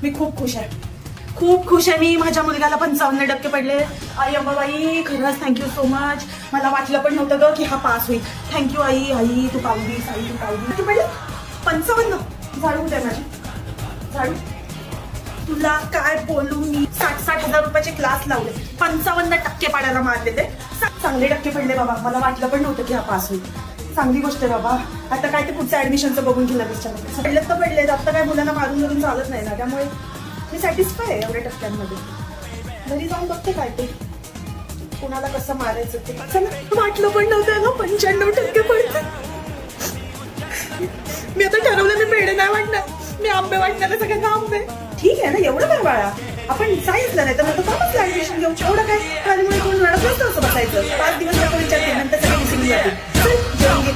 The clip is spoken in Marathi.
मी खूप खुश आहे, खूप खुश आहे मी. माझ्या मुलग्याला 55% पडले. आई अंबाबाई खरंच थँक्यू सो मच. मला वाटलं पण नव्हतं ग की हा पास होईल. थँक्यू आई. आई तू पावलीस, आई तू पावलीस. किती पडले? 55. झाडू द्या माझी, झाडू. तुला काय बोलू मी. 60-60 हजार रुपयाचे क्लास लावले, 55% पाडायला मारले ते. चांगले टक्के पडले बाबा. मला वाटलं पण नव्हतं की हा पास होईल. चांगली गोष्ट आहे बाबा. आता काय ते पुढचं ऍडमिशनचं बघून घेणार विचार. पडलेत तर पडलेत, आता काय मुलांना मारून धरून चालत नाही ना. त्यामुळे मी सॅटिस्फाय आहे एवढ्या टक्क्यांमध्ये. घरी जाऊन बघते काय ते कुणाला कसं मारायचं ते. चला, वाटलं पण नव्हतं ना 95% पडते. मी आता ठरवलं मी पेढे नाही वाटणार, मी आंबे वाटणार आहे सगळ्यांना आंबे. ठीक आहे ना, एवढं काय बाळा. आपण सायन्सला नाही तर मग कामच ऍडमिशन घेऊ. एवढं काय त्यामुळे कोण रडत नसतं असं बसायचं. 5 दिवस आपण विचारते नंतर सगळे मिसिंग जाते. चल जेवण घे.